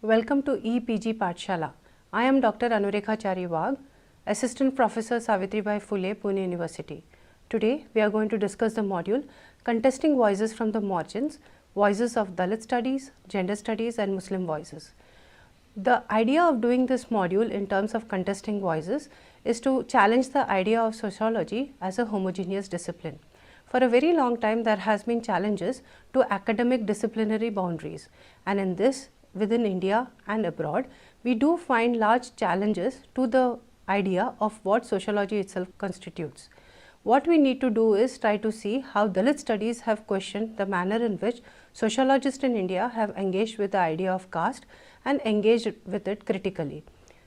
Welcome to EPG Pathshala. I am Dr. Anurekha Chariwag, Assistant Professor Savitribai Phule, Pune University. Today we are going to discuss the module Contesting Voices from the Margins, Voices of Dalit Studies, Gender Studies and Muslim Voices. The idea of doing this module in terms of contesting voices is to challenge the idea of sociology as a homogeneous discipline. For a very long time there has been challenges to academic disciplinary boundaries, and in this, within India and abroad, we do find large challenges to the idea of what sociology itself constitutes. What we need to do is try to see how Dalit studies have questioned the manner in which sociologists in India have engaged with the idea of caste and engaged with it critically.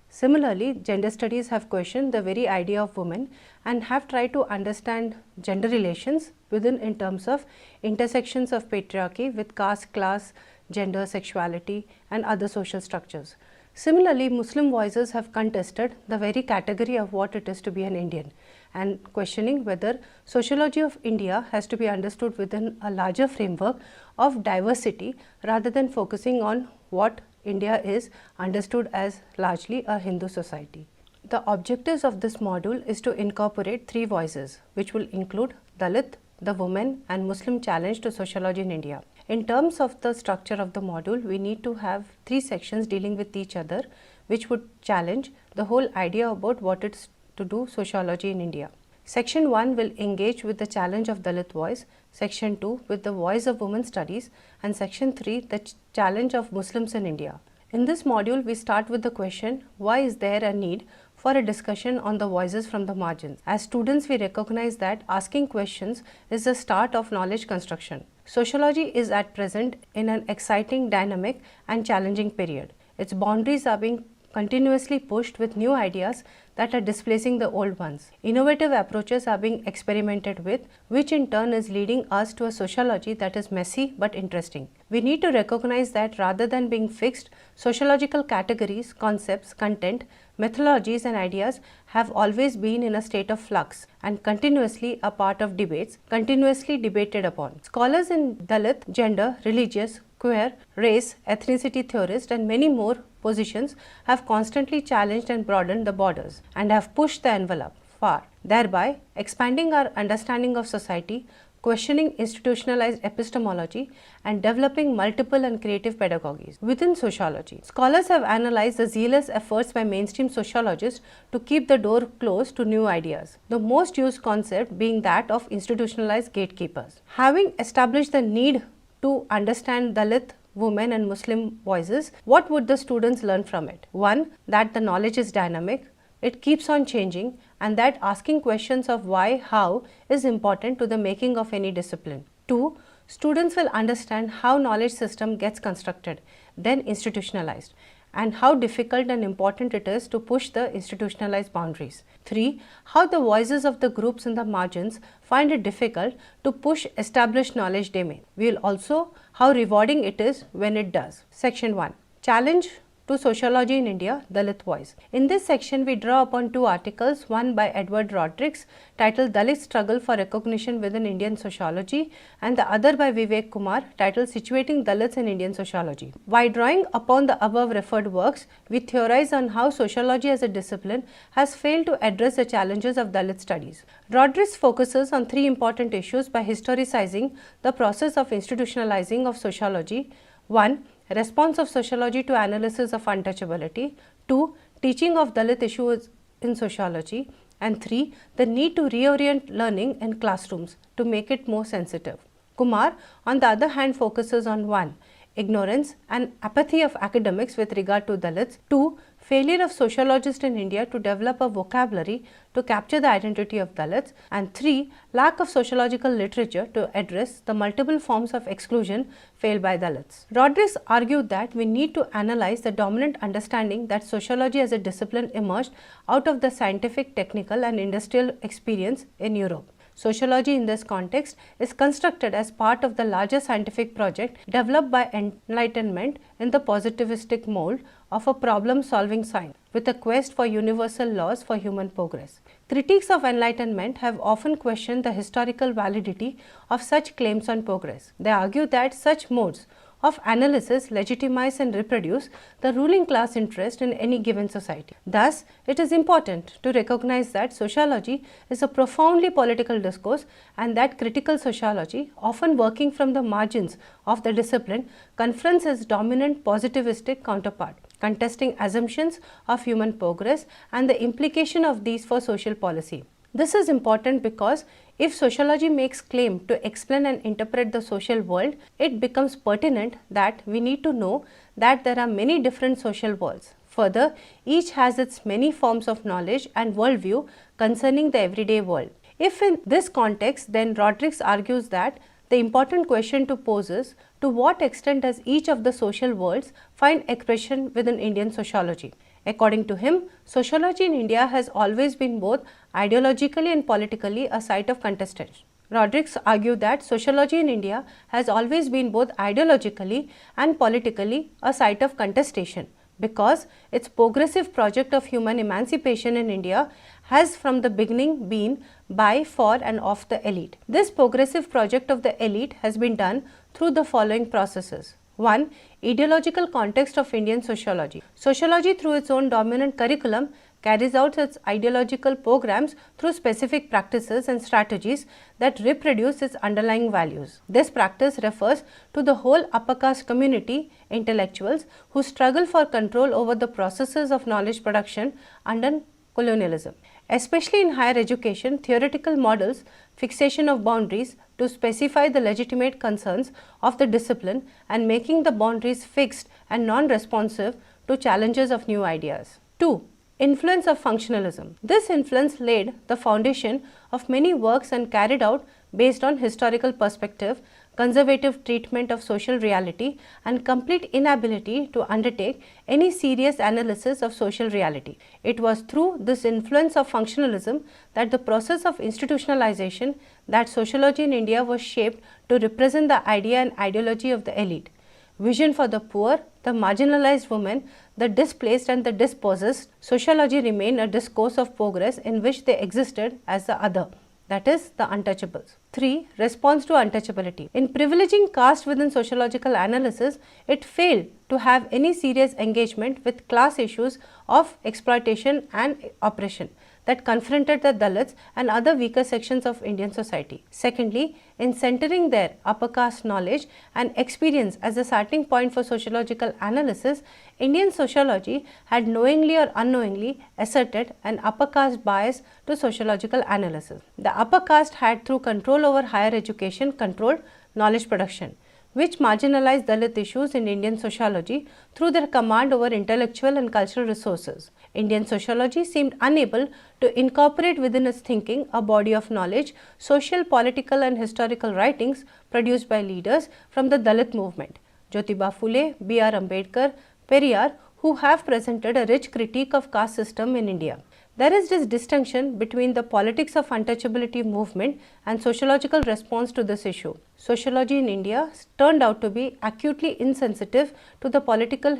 Similarly, gender studies have questioned the very idea of women and have tried to understand gender relations within in terms of intersections of patriarchy with caste, class, gender, sexuality and other social structures. Similarly, Muslim voices have contested the very category of what it is to be an Indian and questioning whether sociology of India has to be understood within a larger framework of diversity rather than focusing on what India is understood as largely a Hindu society. The objectives of this module is to incorporate three voices, which will include Dalit, the women and Muslim challenge to sociology in India. In terms of the structure of the module, we need to have three sections dealing with each other, which would challenge the whole idea about what it's to do sociology in India. Section 1 will engage with the challenge of Dalit voice, Section 2 with the voice of women studies and Section 3 the challenge of Muslims in India. In this module, we start with the question, why is there a need for a discussion on the voices from the margins? As students, we recognize that asking questions is the start of knowledge construction. Sociology is at present in an exciting, dynamic and challenging period. Its boundaries are being continuously pushed with new ideas that are displacing the old ones. Innovative approaches are being experimented with, which in turn is leading us to a sociology that is messy but interesting. We need to recognize that rather than being fixed, sociological categories, concepts, content, methodologies and ideas have always been in a state of flux and continuously a part of debates, continuously debated upon. Scholars in Dalit, gender, religious, queer, race, ethnicity theorists and many more positions have constantly challenged and broadened the borders and have pushed the envelope far, thereby expanding our understanding of society, questioning institutionalized epistemology and developing multiple and creative pedagogies. Within sociology, scholars have analyzed the zealous efforts by mainstream sociologists to keep the door closed to new ideas, the most used concept being that of institutionalized gatekeepers. Having established the need to understand Dalit, women and Muslim voices, what would the students learn from it? One, that the knowledge is dynamic, it keeps on changing and that asking questions of why, how is important to the making of any discipline. Two, students will understand how knowledge system gets constructed, then institutionalized, and how difficult and important it is to push the institutionalized boundaries. 3. How the voices of the groups in the margins find it difficult to push established knowledge domain. We will also how rewarding it is when it does. Section 1. Challenge to sociology in India, Dalit voice. In this section, we draw upon two articles, one by Edward Rodrigues titled Dalit Struggle for Recognition Within Indian Sociology and the other by Vivek Kumar titled Situating Dalits in Indian Sociology. By drawing upon the above referred works, we theorize on how sociology as a discipline has failed to address the challenges of Dalit studies. Rodrigues focuses on three important issues by historicizing the process of institutionalizing of sociology. 1. Response of sociology to analysis of untouchability. 2. Teaching of Dalit issues in sociology. And 3. The need to reorient learning in classrooms to make it more sensitive. Kumar, on the other hand, focuses on 1. Ignorance and apathy of academics with regard to Dalits. 2. Failure of sociologists in India to develop a vocabulary to capture the identity of Dalits. And 3. Lack of sociological literature to address the multiple forms of exclusion faced by Dalits. Rodrigues argued that we need to analyze the dominant understanding that sociology as a discipline emerged out of the scientific, technical and industrial experience in Europe. Sociology in this context is constructed as part of the larger scientific project developed by Enlightenment in the positivistic mold of a problem-solving science with a quest for universal laws for human progress. Critics of Enlightenment have often questioned the historical validity of such claims on progress. They argue that such modes of analysis legitimize and reproduce the ruling class interest in any given society. Thus, it is important to recognize that sociology is a profoundly political discourse and that critical sociology, often working from the margins of the discipline, confronts its dominant positivistic counterpart, contesting assumptions of human progress and the implication of these for social policy. This is important because if sociology makes claim to explain and interpret the social world, it becomes pertinent that we need to know that there are many different social worlds. Further, each has its many forms of knowledge and worldview concerning the everyday world. If in this context, then Rodrigues argues that the important question to pose is, to what extent does each of the social worlds find expression within Indian sociology? According to him, sociology in India has always been both ideologically and politically a site of contestation. Rodrigues argued that sociology in India has always been both ideologically and politically a site of contestation because its progressive project of human emancipation in India has from the beginning been by, for and of the elite. This progressive project of the elite has been done through the following processes. 1. Ideological context of Indian sociology. Sociology through its own dominant curriculum carries out its ideological programs through specific practices and strategies that reproduce its underlying values. This practice refers to the whole upper caste community, intellectuals who struggle for control over the processes of knowledge production under colonialism. Especially in higher education, theoretical models, fixation of boundaries to specify the legitimate concerns of the discipline and making the boundaries fixed and non-responsive to challenges of new ideas. 2. Influence of functionalism. This influence laid the foundation of many works and carried out based on historical perspective, conservative treatment of social reality and complete inability to undertake any serious analysis of social reality. It was through this influence of functionalism that the process of institutionalization that sociology in India was shaped to represent the idea and ideology of the elite. Vision for the poor, the marginalized women, the displaced and the dispossessed, sociology remained a discourse of progress in which they existed as the other, that is, the untouchables. 3. Response to untouchability. In privileging caste within sociological analysis, it failed to have any serious engagement with class issues of exploitation and oppression that confronted the Dalits and other weaker sections of Indian society. Secondly, in centering their upper caste knowledge and experience as a starting point for sociological analysis, Indian sociology had knowingly or unknowingly asserted an upper caste bias to sociological analysis. The upper caste had, through control over higher education, controlled knowledge production, which marginalized Dalit issues in Indian sociology through their command over intellectual and cultural resources. Indian sociology seemed unable to incorporate within its thinking a body of knowledge, social, political and historical writings produced by leaders from the Dalit movement, Jyotiba Phule, B.R. Ambedkar, Periyar, who have presented a rich critique of caste system in India. There is this distinction between the politics of untouchability movement and sociological response to this issue. Sociology in India turned out to be acutely insensitive to the political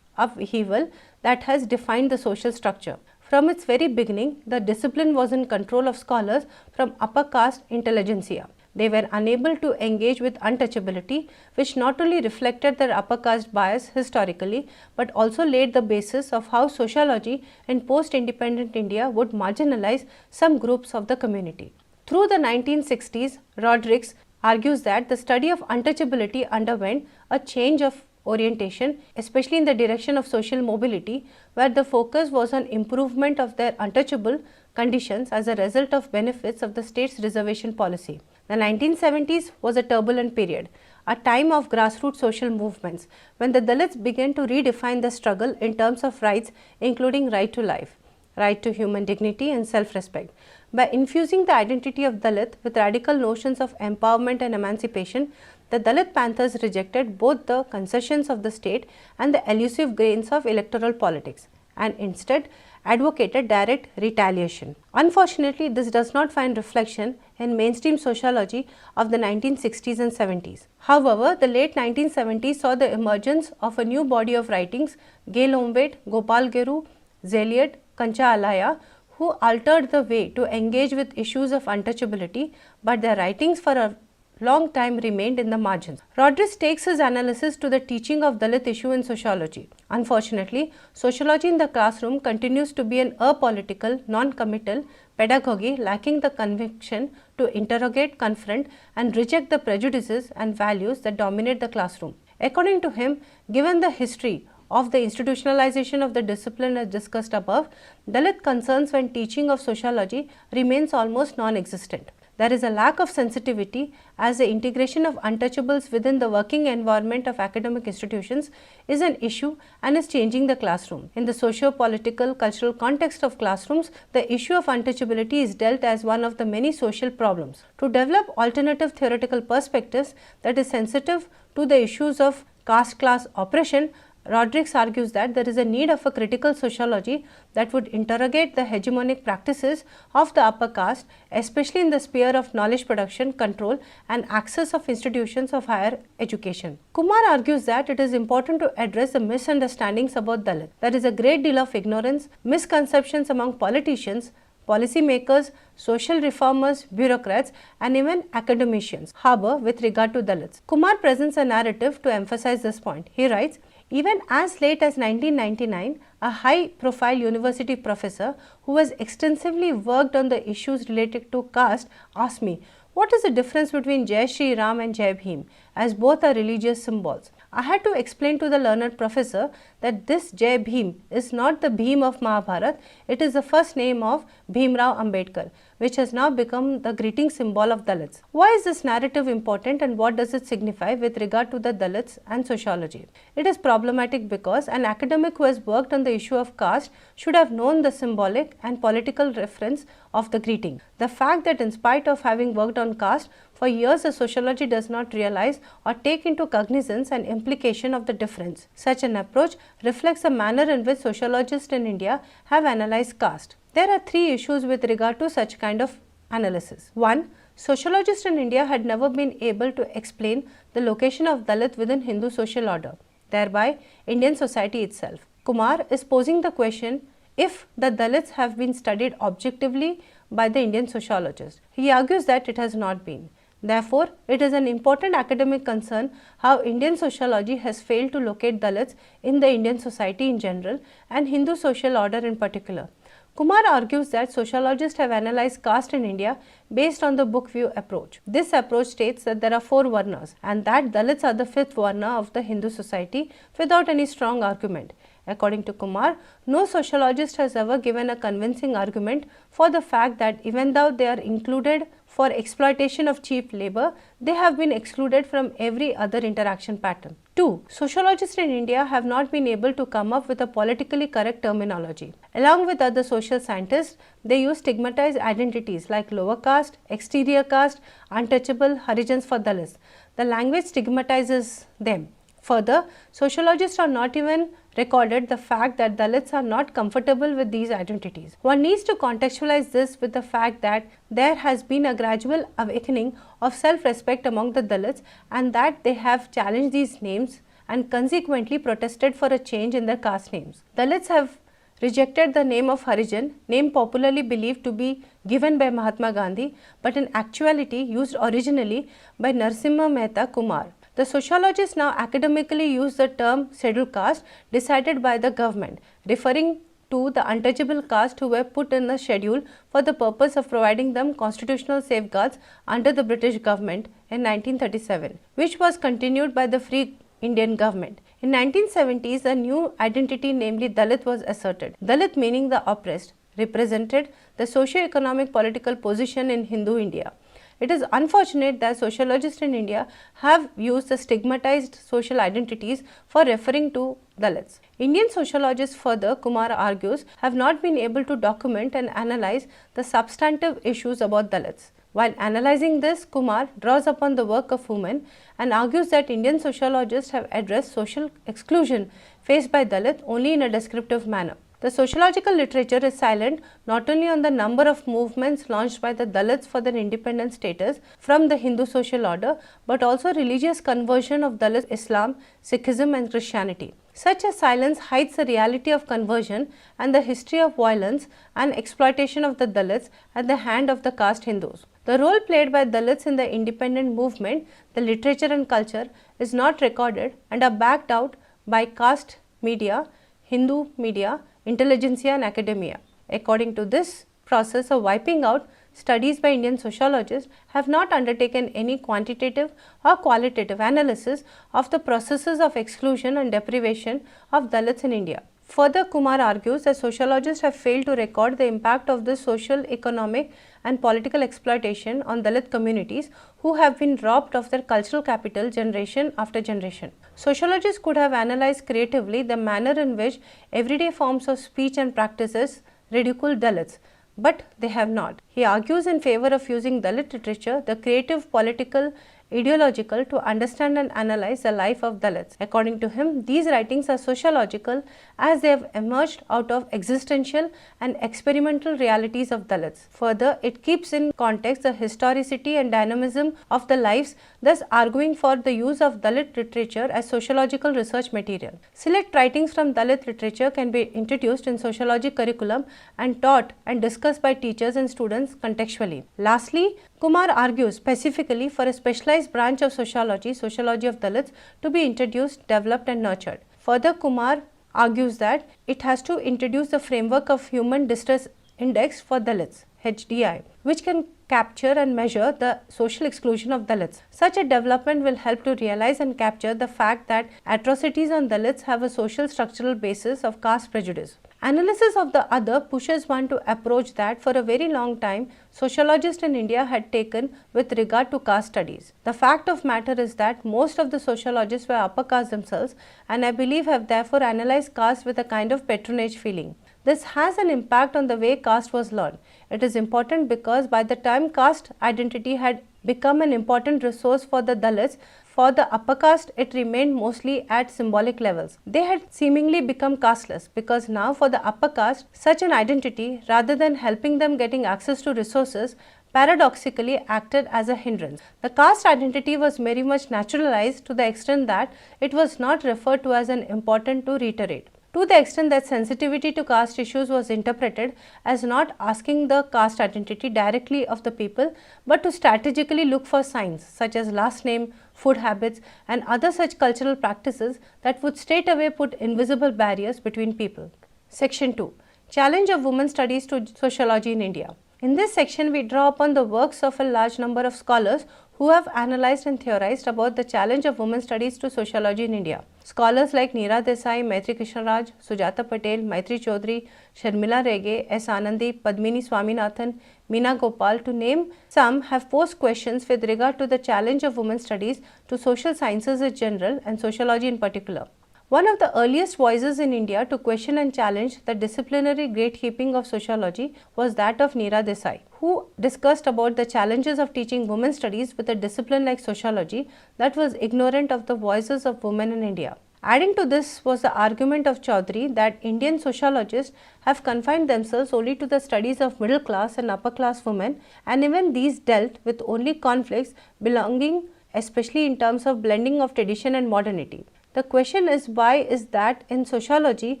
upheaval that has defined the social structure. From its very beginning, the discipline was in control of scholars from upper caste intelligentsia. They were unable to engage with untouchability, which not only reflected their upper caste bias historically, but also laid the basis of how sociology in post-independent India would marginalize some groups of the community. Through the 1960s, Rodrigues argues that the study of untouchability underwent a change of orientation, especially in the direction of social mobility, where the focus was on improvement of their untouchable conditions as a result of benefits of the state's reservation policy. The 1970s was a turbulent period, a time of grassroots social movements, when the Dalits began to redefine the struggle in terms of rights, including right to life, right to human dignity and self-respect. By infusing the identity of Dalit with radical notions of empowerment and emancipation, the Dalit Panthers rejected both the concessions of the state and the elusive grains of electoral politics, and instead advocated direct retaliation. Unfortunately, this does not find reflection in mainstream sociology of the 1960s and 70s. However, the late 1970s saw the emergence of a new body of writings, Gail Ombet, Gopal Geru, Zeliot, Kancha Alaya, who altered the way to engage with issues of untouchability, but their writings for a long time remained in the margins. Rodrigues takes his analysis to the teaching of Dalit issue in sociology. Unfortunately, sociology in the classroom continues to be an apolitical, non-committal pedagogy lacking the conviction to interrogate, confront and reject the prejudices and values that dominate the classroom. According to him, given the history of the institutionalization of the discipline as discussed above, Dalit concerns when teaching of sociology remains almost non-existent. There is a lack of sensitivity as the integration of untouchables within the working environment of academic institutions is an issue and is changing the classroom. In the socio-political, cultural context of classrooms, the issue of untouchability is dealt as one of the many social problems. To develop alternative theoretical perspectives that is sensitive to the issues of caste-class oppression, Rodrigues argues that there is a need of a critical sociology that would interrogate the hegemonic practices of the upper caste, especially in the sphere of knowledge production, control and access of institutions of higher education. Kumar argues that it is important to address the misunderstandings about Dalit. There is a great deal of ignorance, misconceptions among politicians, policymakers, social reformers, bureaucrats and even academicians harbor with regard to Dalits. Kumar presents a narrative to emphasize this point. He writes, even as late as 1999, a high-profile university professor who has extensively worked on the issues related to caste asked me, what is the difference between Jai Shri Ram and Jai Bhim, as both are religious symbols? I had to explain to the learned professor that this Jai Bhim is not the Bhim of Mahabharata, it is the first name of Bhimrao Ambedkar, which has now become the greeting symbol of Dalits. Why is this narrative important and what does it signify with regard to the Dalits and sociology? It is problematic because an academic who has worked on the issue of caste should have known the symbolic and political reference of the greeting. The fact that in spite of having worked on caste for years, the sociology does not realize or take into cognizance an implication of the difference. Such an approach reflects the manner in which sociologists in India have analyzed caste. There are three issues with regard to such kind of analysis. 1. Sociologists in India had never been able to explain the location of Dalit within Hindu social order, thereby Indian society itself. Kumar is posing the question if the Dalits have been studied objectively by the Indian sociologists. He argues that it has not been. Therefore, it is an important academic concern how Indian sociology has failed to locate Dalits in the Indian society in general and Hindu social order in particular. Kumar argues that sociologists have analyzed caste in India based on the book view approach. This approach states that there are 4 Varnas and that Dalits are the 5th Varna of the Hindu society without any strong argument. According to Kumar, no sociologist has ever given a convincing argument for the fact that even though they are included for exploitation of cheap labor, they have been excluded from every other interaction pattern. 2. Sociologists in India have not been able to come up with a politically correct terminology. Along with other social scientists, they use stigmatized identities like lower caste, exterior caste, untouchable, Harijans for Dalits. The language stigmatizes them. Further, sociologists are not even recorded the fact that Dalits are not comfortable with these identities. One needs to contextualize this with the fact that there has been a gradual awakening of self-respect among the Dalits and that they have challenged these names and consequently protested for a change in their caste names. Dalits have rejected the name of Harijan, name popularly believed to be given by Mahatma Gandhi, but in actuality used originally by Narasimha Mehta Kumar. The sociologists now academically use the term scheduled caste decided by the government, referring to the untouchable caste who were put in the schedule for the purpose of providing them constitutional safeguards under the British government in 1937, which was continued by the Free Indian government. In 1970s, a new identity, namely Dalit, was asserted. Dalit, meaning the oppressed, represented the socio-economic political position in Hindu India. It is unfortunate that sociologists in India have used the stigmatized social identities for referring to Dalits. Indian sociologists further, Kumar argues, have not been able to document and analyze the substantive issues about Dalits. While analyzing this, Kumar draws upon the work of Fuman and argues that Indian sociologists have addressed social exclusion faced by Dalit only in a descriptive manner. The sociological literature is silent not only on the number of movements launched by the Dalits for their independent status from the Hindu social order, but also religious conversion of Dalit Islam, Sikhism and Christianity. Such a silence hides the reality of conversion and the history of violence and exploitation of the Dalits at the hand of the caste Hindus. The role played by Dalits in the independent movement, the literature and culture is not recorded and are backed out by caste media, Hindu media, intelligentsia and academia. According to this process of wiping out, studies by Indian sociologists have not undertaken any quantitative or qualitative analysis of the processes of exclusion and deprivation of Dalits in India. Further, Kumar argues that sociologists have failed to record the impact of this social, economic and political exploitation on Dalit communities who have been robbed of their cultural capital generation after generation. Sociologists could have analyzed creatively the manner in which everyday forms of speech and practices ridicule Dalits, but they have not. He argues in favor of using Dalit literature, the creative, political, ideological, to understand and analyze the life of Dalits. According to him, these writings are sociological as they have emerged out of existential and experimental realities of Dalits. Further, it keeps in context the historicity and dynamism of the lives, thus arguing for the use of Dalit literature as sociological research material. Select writings from Dalit literature can be introduced in sociology curriculum and taught and discussed by teachers and students contextually. Lastly, Kumar argues specifically for a specialized branch of sociology, sociology of Dalits, to be introduced, developed and nurtured. Further, Kumar argues that it has to introduce the framework of Human Distress Index for Dalits, HDI, which can capture and measure the social exclusion of Dalits. Such a development will help to realize and capture the fact that atrocities on Dalits have a social structural basis of caste prejudice. Analysis of the other pushes one to approach that for a very long time sociologists in India had taken with regard to caste studies. The fact of matter is that most of the sociologists were upper caste themselves, and I believe have therefore analyzed caste with a kind of patronage feeling. This has an impact on the way caste was learned. It is important because by the time caste identity had become an important resource for the Dalits, for the upper caste it remained mostly at symbolic levels. They had seemingly become casteless because now for the upper caste such an identity, rather than helping them getting access to resources, paradoxically acted as a hindrance. The caste identity was very much naturalized to the extent that it was not referred to as an important to reiterate. To the extent that sensitivity to caste issues was interpreted as not asking the caste identity directly of the people, but to strategically look for signs such as last name, food habits and other such cultural practices that would straightaway put invisible barriers between people. Section 2. Challenge of Women Studies to Sociology in India. In this section, we draw upon the works of a large number of scholars who have analyzed and theorized about the challenge of women studies to sociology in India. Scholars like Neera Desai, Maitri Krishnaraj, Sujata Patel, Maitri Chaudhary, Sharmila Rege, S. Anandi, Padmini Swaminathan, Meena Gopal, to name some, have posed questions with regard to the challenge of women studies to social sciences in general and sociology in particular. One of the earliest voices in India to question and challenge the disciplinary gatekeeping of sociology was that of Neera Desai, who discussed about the challenges of teaching women studies with a discipline like sociology that was ignorant of the voices of women in India. Adding to this was the argument of Chaudhary that Indian sociologists have confined themselves only to the studies of middle class and upper class women, and even these dealt with only conflicts belonging especially in terms of blending of tradition and modernity. The question is, why is that in sociology,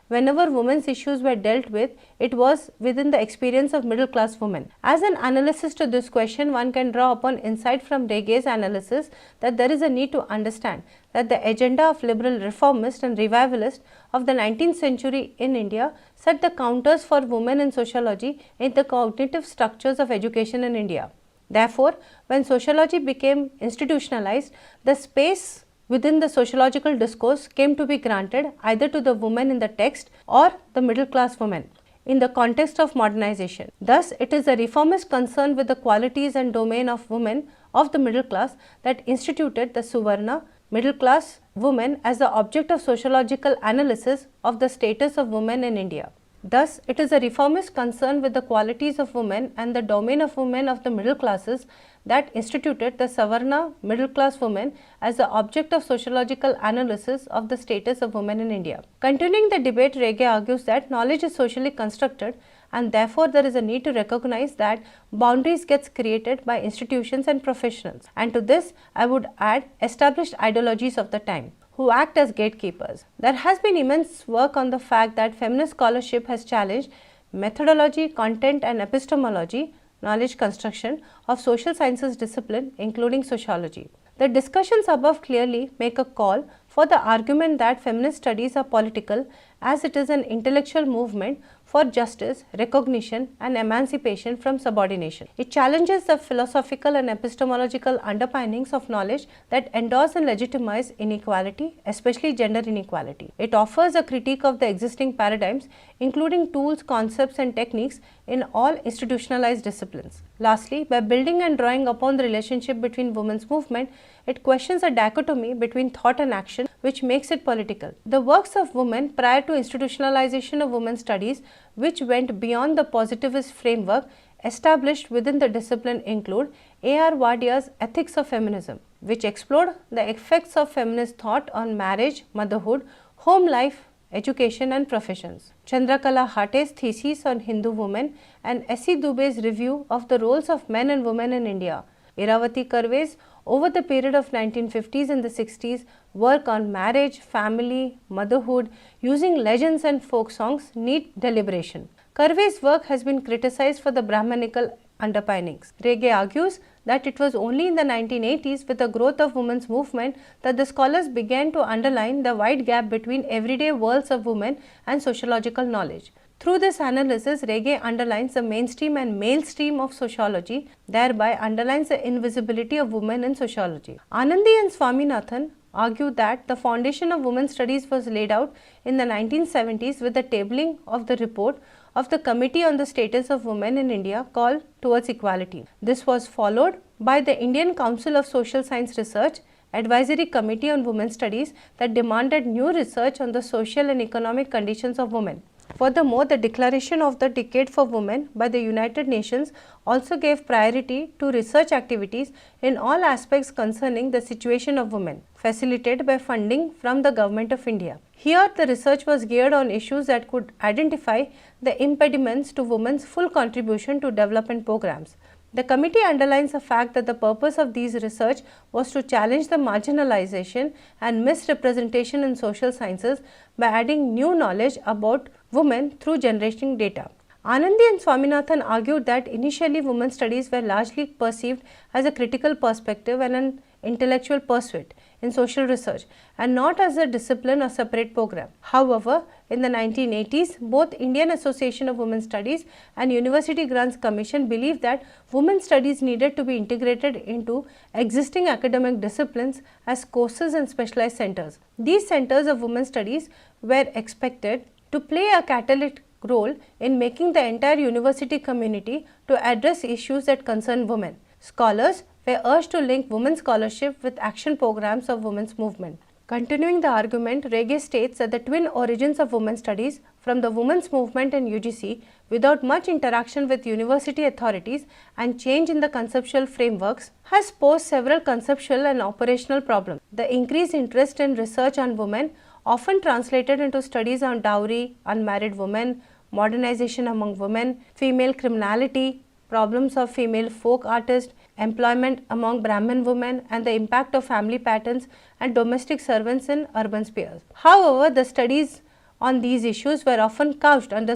whenever women's issues were dealt with, it was within the experience of middle class women? As an analysis to this question, one can draw upon insight from Rege's analysis that there is a need to understand that the agenda of liberal reformist and revivalist of the 19th century in India set the counters for women in sociology in the cognitive structures of education in India. Therefore, when sociology became institutionalized, the space within the sociological discourse came to be granted either to the women in the text or the middle class women in the context of modernization. Thus, it is a reformist concern with the qualities and domain of women of the middle class that instituted the Suvarna middle class women as the object of sociological analysis of the status of women in India. Thus, it is a reformist concern with the qualities of women and the domain of women of the middle classes that instituted the Savarna middle class women as the object of sociological analysis of the status of women in India. Continuing the debate, Rege argues that knowledge is socially constructed and therefore there is a need to recognize that boundaries gets created by institutions and professionals. And to this, I would add established ideologies of the time, who act as gatekeepers. There has been immense work on the fact that feminist scholarship has challenged methodology, content and epistemology knowledge construction of social sciences discipline, including sociology. The discussions above clearly make a call for the argument that feminist studies are political, as it is an intellectual movement for justice, recognition and emancipation from subordination. It challenges the philosophical and epistemological underpinnings of knowledge that endorse and legitimize inequality, especially gender inequality. It offers a critique of the existing paradigms, including tools, concepts and techniques in all institutionalized disciplines. Lastly, by building and drawing upon the relationship between women's movement, it questions a dichotomy between thought and action which makes it political. The works of women prior to institutionalization of women's studies, which went beyond the positivist framework established within the discipline, include A.R. Wadia's Ethics of Feminism, which explored the effects of feminist thought on marriage, motherhood, home life, education and professions. Chandrakala Hate's thesis on Hindu women and S.C. Dubey's review of the roles of men and women in India. Iravati Karve's over the period of 1950s and the 60s work on marriage, family, motherhood using legends and folk songs need deliberation. Karve's work has been criticized for the Brahmanical underpinnings. Rege argues that it was only in the 1980s, with the growth of women's movement, that the scholars began to underline the wide gap between everyday worlds of women and sociological knowledge. Through this analysis, Rege underlines the mainstream and male stream of sociology, thereby underlines the invisibility of women in sociology. Anandi and Swaminathan argue that the foundation of women's studies was laid out in the 1970s with the tabling of the report of the Committee on the Status of Women in India called Towards Equality. This was followed by the Indian Council of Social Science Research Advisory Committee on Women's Studies that demanded new research on the social and economic conditions of women. Furthermore, the Declaration of the Decade for Women by the United Nations also gave priority to research activities in all aspects concerning the situation of women, facilitated by funding from the Government of India. Here, the research was geared on issues that could identify the impediments to women's full contribution to development programs. The committee underlines the fact that the purpose of these research was to challenge the marginalization and misrepresentation in social sciences by adding new knowledge about women through generating data. Anandi and Swaminathan argued that initially women's studies were largely perceived as a critical perspective and an intellectual pursuit in social research and not as a discipline or separate program. However, in the 1980s, both Indian Association of Women's Studies and University Grants Commission believed that women's studies needed to be integrated into existing academic disciplines as courses and specialized centers. These centers of women's studies were expected to play a catalytic role in making the entire university community to address issues that concern women. Scholars were urged to link women's scholarship with action programs of women's movement. Continuing the argument, Rege states that the twin origins of women's studies from the women's movement and UGC, without much interaction with university authorities and change in the conceptual frameworks, has posed several conceptual and operational problems. The increased interest in research on women, often translated into studies on dowry, unmarried women, modernization among women, female criminality, problems of female folk artists, employment among Brahmin women and the impact of family patterns and domestic servants in urban spheres. However, the studies on these issues were often couched under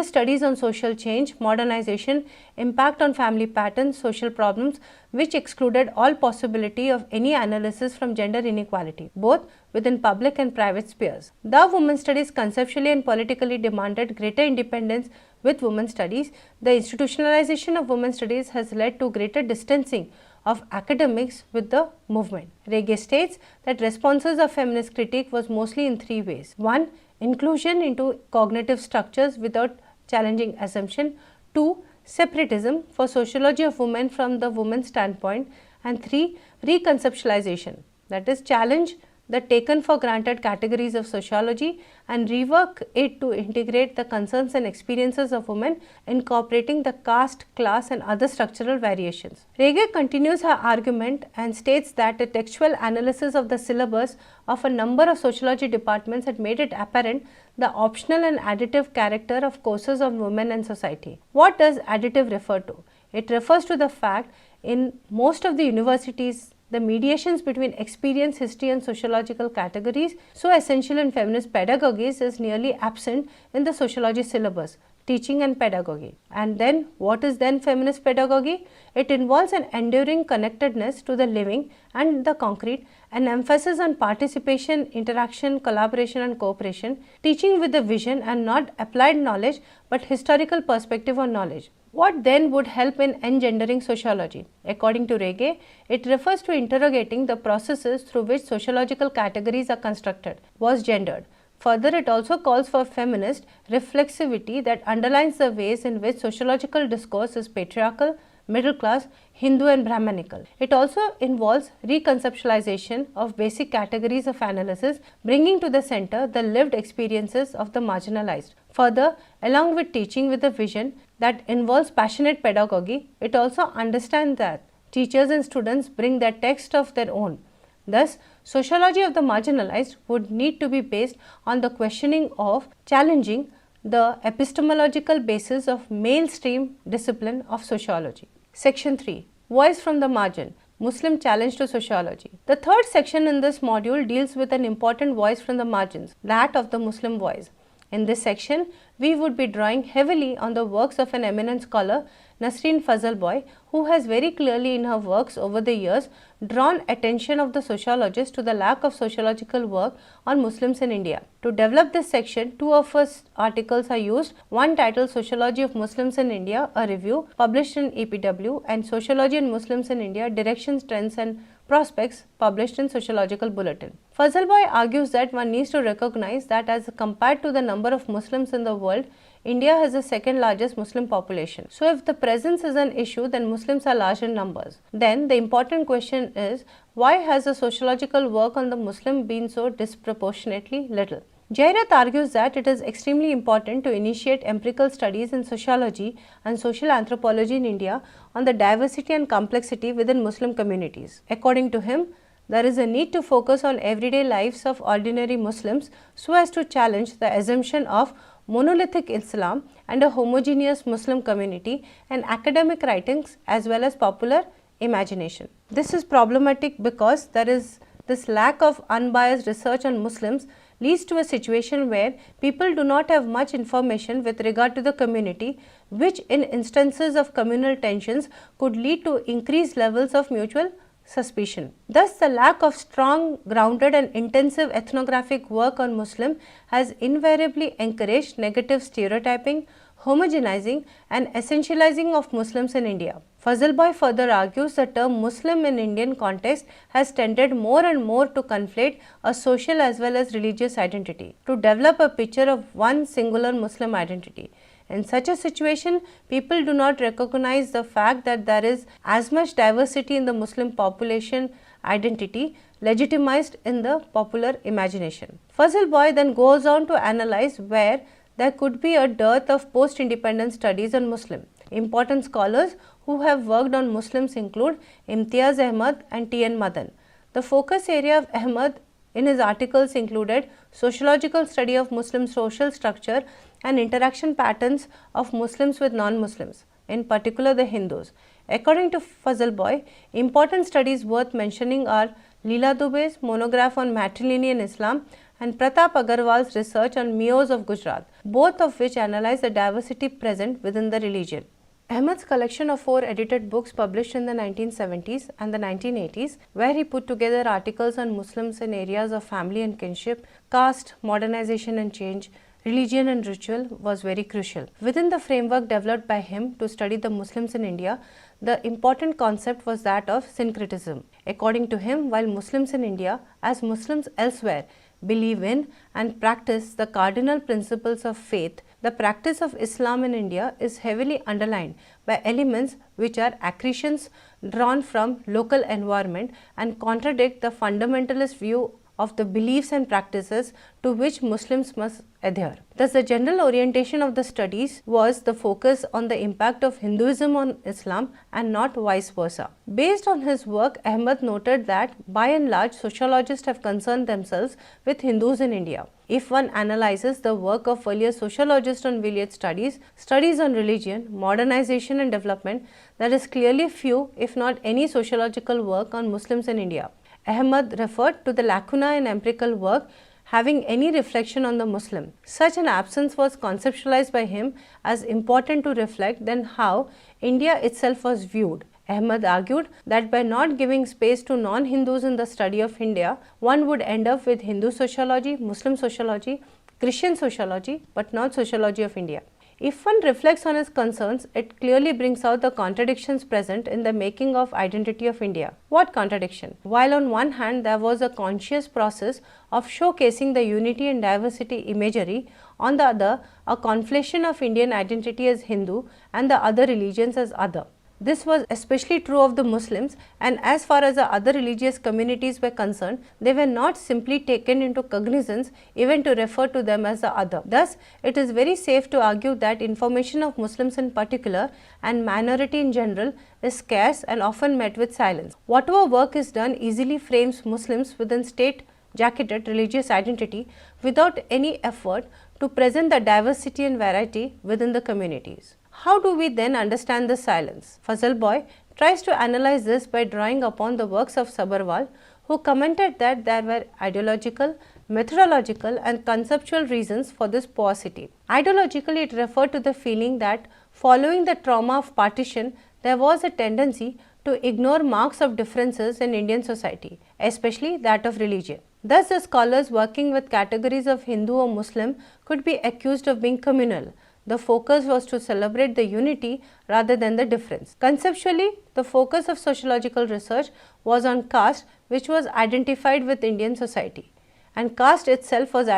studies on social change, modernization, impact on family patterns, social problems, which excluded all possibility of any analysis from gender inequality, both within public and private spheres. The women's studies conceptually and politically demanded greater independence with women's studies. The institutionalization of women's studies has led to greater distancing of academics with the movement. Rege states that responses of feminist critique was mostly in three ways. 1. Inclusion into cognitive structures without challenging assumption. 2. Separatism for sociology of women from the woman's standpoint. And 3. Reconceptualization, that is, challenge the taken for granted categories of sociology and rework it to integrate the concerns and experiences of women, incorporating the caste, class and other structural variations. Rege continues her argument and states that a textual analysis of the syllabus of a number of sociology departments had made it apparent the optional and additive character of courses on women and society. What does additive refer to? It refers to the fact in most of the universities the mediations between experience, history and sociological categories, so essential in feminist pedagogies, is nearly absent in the sociology syllabus. teaching and pedagogy. And then what is then feminist pedagogy? It involves an enduring connectedness to the living and the concrete, an emphasis on participation, interaction, collaboration and cooperation, teaching with a vision and not applied knowledge but historical perspective on knowledge. What then would help in engendering sociology? According to Rege, it refers to interrogating the processes through which sociological categories are constructed, was gendered. Further, it also calls for feminist reflexivity that underlines the ways in which sociological discourse is patriarchal, middle class, Hindu and Brahmanical. It also involves reconceptualization of basic categories of analysis, bringing to the center the lived experiences of the marginalized. Further, along with teaching with a vision that involves passionate pedagogy, it also understands that teachers and students bring their text of their own. Thus, sociology of the marginalized would need to be based on the questioning of challenging the epistemological basis of mainstream discipline of sociology. Section 3. Voice from the margin. Muslim challenge to sociology. The third section in this module deals with an important voice from the margins, that of the Muslim voice. In this section, we would be drawing heavily on the works of an eminent scholar, Nasreen Fazlbhoy, who has very clearly in her works over the years drawn attention of the sociologists to the lack of sociological work on Muslims in India. To develop this section, two of her articles are used, one titled Sociology of Muslims in India, a review published in EPW, and Sociology and Muslims in India, Directions, Trends and Prospects, published in Sociological Bulletin. Fazlbhoy argues that one needs to recognize that as compared to the number of Muslims in the world, India has the second largest Muslim population. So if the presence is an issue, then Muslims are large in numbers. Then the important question is, why has the sociological work on the Muslim been so disproportionately little? Jairat argues that it is extremely important to initiate empirical studies in sociology and social anthropology in India on the diversity and complexity within Muslim communities. According to him, there is a need to focus on everyday lives of ordinary Muslims so as to challenge the assumption of monolithic Islam and a homogeneous Muslim community in academic writings as well as popular imagination. This is problematic because there is this lack of unbiased research on Muslims leads to a situation where people do not have much information with regard to the community, which in instances of communal tensions could lead to increased levels of mutual suspicion. Thus, the lack of strong, grounded and intensive ethnographic work on Muslim has invariably encouraged negative stereotyping, homogenizing and essentializing of Muslims in India. Fazlbhoy further argues the term Muslim in Indian context has tended more and more to conflate a social as well as religious identity, to develop a picture of one singular Muslim identity. In such a situation, people do not recognize the fact that there is as much diversity in the Muslim population identity legitimized in the popular imagination. Fazlbhoy then goes on to analyze where there could be a dearth of post-independence studies on Muslim. Important scholars who have worked on Muslims include Imtiaz Ahmad and T.N. Madan. The focus area of Ahmad in his articles included sociological study of Muslim social structure and interaction patterns of Muslims with non-Muslims, in particular the Hindus. According to Fazlbhoy, important studies worth mentioning are Leela Dubey's monograph on matrilineal in Islam and Pratap Agarwal's research on Mios of Gujarat, both of which analyze the diversity present within the religion. Ahmad's collection of 4 edited books published in the 1970s and the 1980s, where he put together articles on Muslims in areas of family and kinship, caste, modernization and change, religion and ritual, was very crucial. Within the framework developed by him to study the Muslims in India, the important concept was that of syncretism. According to him, while Muslims in India, as Muslims elsewhere, believe in and practice the cardinal principles of faith, the practice of Islam in India is heavily underlined by elements which are accretions drawn from local environment and contradict the fundamentalist view of the beliefs and practices to which Muslims must adhere. Thus, the general orientation of the studies was the focus on the impact of Hinduism on Islam and not vice versa. Based on his work, Ahmad noted that by and large sociologists have concerned themselves with Hindus in India. If one analyzes the work of earlier sociologists on village studies, studies on religion, modernization and development, there is clearly few, if not any sociological work on Muslims in India. Ahmad referred to the lacuna in empirical work having any reflection on the Muslim. Such an absence was conceptualized by him as important to reflect than how India itself was viewed. Ahmad argued that by not giving space to non-Hindus in the study of India, one would end up with Hindu sociology, Muslim sociology, Christian sociology, but not sociology of India. If one reflects on his concerns, it clearly brings out the contradictions present in the making of identity of India. What contradiction? While on one hand there was a conscious process of showcasing the unity and diversity imagery, on the other a conflation of Indian identity as Hindu and the other religions as other. This was especially true of the Muslims, and as far as the other religious communities were concerned, they were not simply taken into cognizance even to refer to them as the other. Thus, it is very safe to argue that information of Muslims in particular and minority in general is scarce and often met with silence. Whatever work is done easily frames Muslims within state-jacketed religious identity without any effort to present the diversity and variety within the communities. How do we then understand this silence? Fazlbhoy tries to analyze this by drawing upon the works of Sabharwal, who commented that there were ideological, methodological and conceptual reasons for this paucity. Ideologically, it referred to the feeling that following the trauma of partition, there was a tendency to ignore marks of differences in Indian society, especially that of religion. Thus, the scholars working with categories of Hindu or Muslim could be accused of being communal. The focus was to celebrate the unity rather than the difference. Conceptually, the focus of sociological research was on caste, which was identified with Indian society, and caste itself was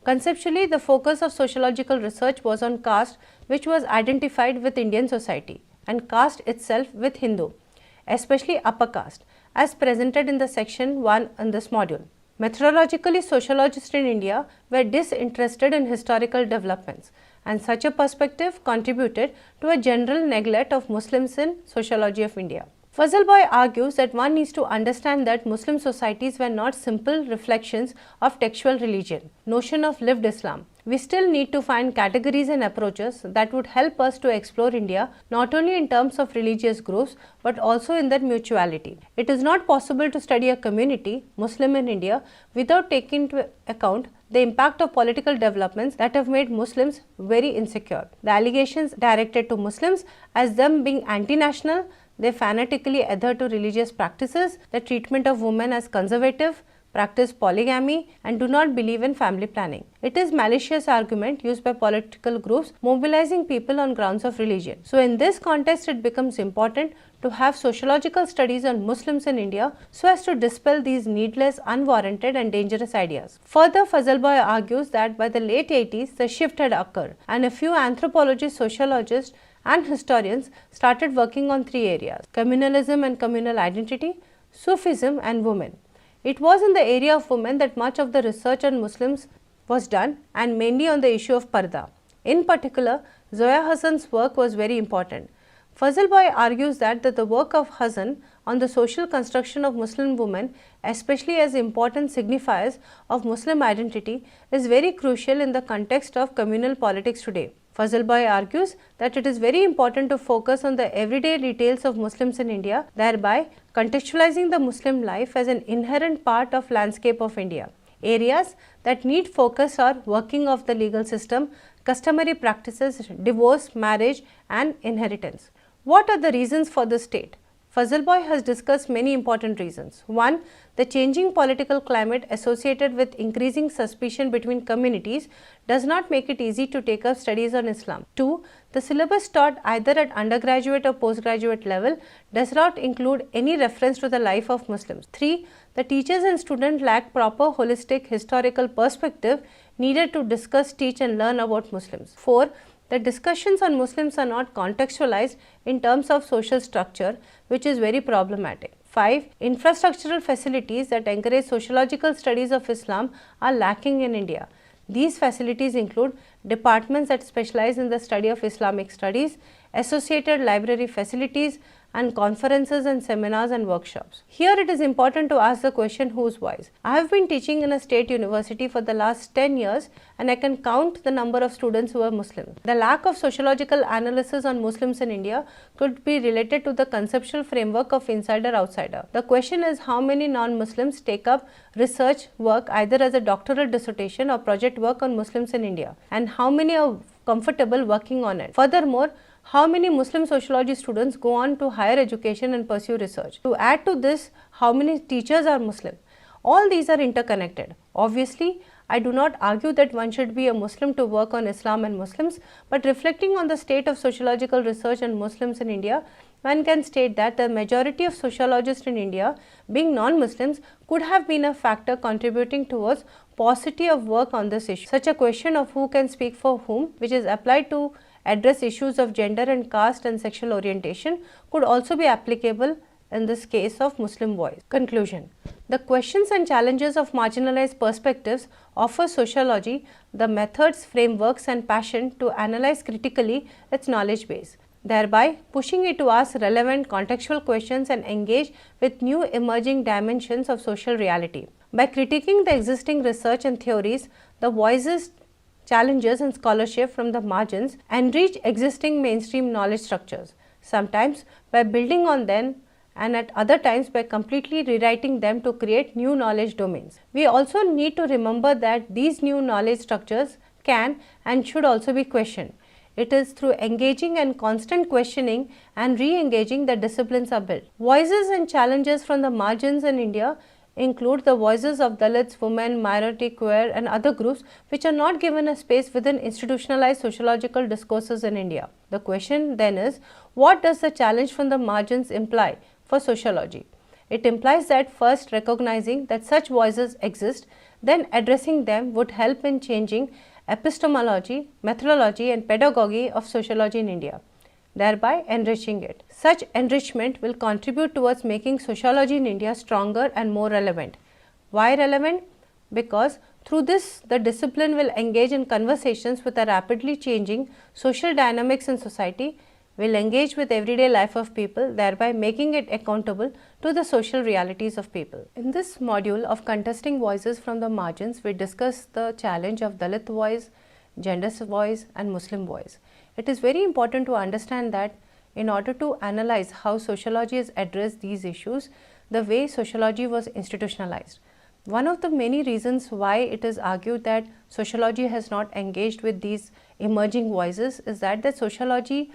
Conceptually, the focus of sociological research was on caste, which was identified with Indian society, and caste itself with Hindu, especially upper caste, as presented in the section 1 in this module. Methodologically, sociologists in India were disinterested in historical developments, and such a perspective contributed to a general neglect of Muslims in sociology of India. Fazlbhoy argues that one needs to understand that Muslim societies were not simple reflections of textual religion, notion of lived Islam. We still need to find categories and approaches that would help us to explore India not only in terms of religious groups but also in their mutuality. It is not possible to study a community, Muslim in India, without taking into account the impact of political developments that have made Muslims very insecure. The allegations directed to Muslims as them being anti-national, they fanatically adhere to religious practices, the treatment of women as conservative, practice polygamy and do not believe in family planning. It is malicious argument used by political groups mobilizing people on grounds of religion. So in this context, it becomes important to have sociological studies on Muslims in India so as to dispel these needless, unwarranted and dangerous ideas. Further, Fazlbhoy argues that by the late 80s, the shift had occurred and a few anthropologists, sociologists and historians started working on three areas: communalism and communal identity, Sufism and women. It was in the area of women that much of the research on Muslims was done, and mainly on the issue of parda. In particular, Zoya Hassan's work was very important. Fazlbhoy argues that the work of Hassan on the social construction of Muslim women, especially as important signifiers of Muslim identity, is very crucial in the context of communal politics today. Fazlbhoy argues that it is very important to focus on the everyday details of Muslims in India, thereby contextualizing the Muslim life as an inherent part of landscape of India. Areas that need focus are working of the legal system, customary practices, divorce, marriage and inheritance. What are the reasons for this state? Fazlbhoy has discussed many important reasons. 1. The changing political climate associated with increasing suspicion between communities does not make it easy to take up studies on Islam. 2. The syllabus taught either at undergraduate or postgraduate level does not include any reference to the life of Muslims. 3. The teachers and students lack proper holistic historical perspective needed to discuss, teach and learn about Muslims. 4. The discussions on Muslims are not contextualized in terms of social structure, which is very problematic. 5. Infrastructural facilities that encourage sociological studies of Islam are lacking in India. These facilities include departments that specialize in the study of Islamic studies, associated library facilities, and conferences and seminars and workshops. Here it is important to ask the question, whose voice? I have been teaching in a state university for the last 10 years and I can count the number of students who are Muslim. The lack of sociological analysis on Muslims in India could be related to the conceptual framework of insider-outsider. The question is, how many non-Muslims take up research work either as a doctoral dissertation or project work on Muslims in India, and how many are comfortable working on it. Furthermore, how many Muslim sociology students go on to higher education and pursue research? To add to this, how many teachers are Muslim? All these are interconnected. Obviously, I do not argue that one should be a Muslim to work on Islam and Muslims, but reflecting on the state of sociological research on Muslims in India, one can state that the majority of sociologists in India, being non-Muslims, could have been a factor contributing towards paucity of work on this issue. Such a question of who can speak for whom, which is applied to address issues of gender and caste and sexual orientation, could also be applicable in this case of Muslim voice. Conclusion. The questions and challenges of marginalized perspectives offer sociology the methods, frameworks and passion to analyze critically its knowledge base, thereby pushing it to ask relevant contextual questions and engage with new emerging dimensions of social reality. By critiquing the existing research and theories, the voices, challenges and scholarship from the margins enrich existing mainstream knowledge structures, sometimes by building on them and at other times by completely rewriting them to create new knowledge domains. We also need to remember that these new knowledge structures can and should also be questioned. It is through engaging and constant questioning and re-engaging that disciplines are built. Voices and challenges from the margins in India include the voices of Dalits, women, minority, queer and other groups which are not given a space within institutionalized sociological discourses in India. The question then is, what does the challenge from the margins imply for sociology? It implies that first recognizing that such voices exist, then addressing them would help in changing epistemology, methodology and pedagogy of sociology in India, thereby enriching it. Such enrichment will contribute towards making sociology in India stronger and more relevant. Why relevant? Because through this, the discipline will engage in conversations with a rapidly changing social dynamics in society, will engage with everyday life of people, thereby making it accountable to the social realities of people. In this module of contesting voices from the margins, we discuss the challenge of Dalit voice, gender voice and Muslim voice. It is very important to understand that in order to analyze how sociology has addressed these issues, the way sociology was institutionalized. One of the many reasons why it is argued that sociology has not engaged with these emerging voices is that the sociology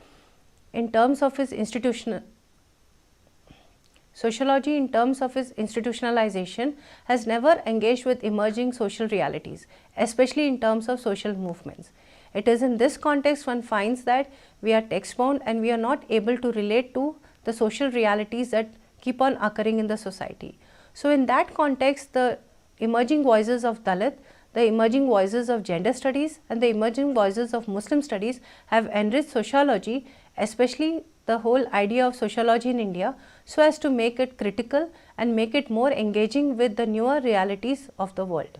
in terms of its institutionalization has never engaged with emerging social realities, especially in terms of social movements. It is in this context one finds that we are text bound and we are not able to relate to the social realities that keep on occurring in the society. So in that context, the emerging voices of Dalit, the emerging voices of gender studies and the emerging voices of Muslim studies have enriched sociology, especially the whole idea of sociology in India, so as to make it critical and make it more engaging with the newer realities of the world.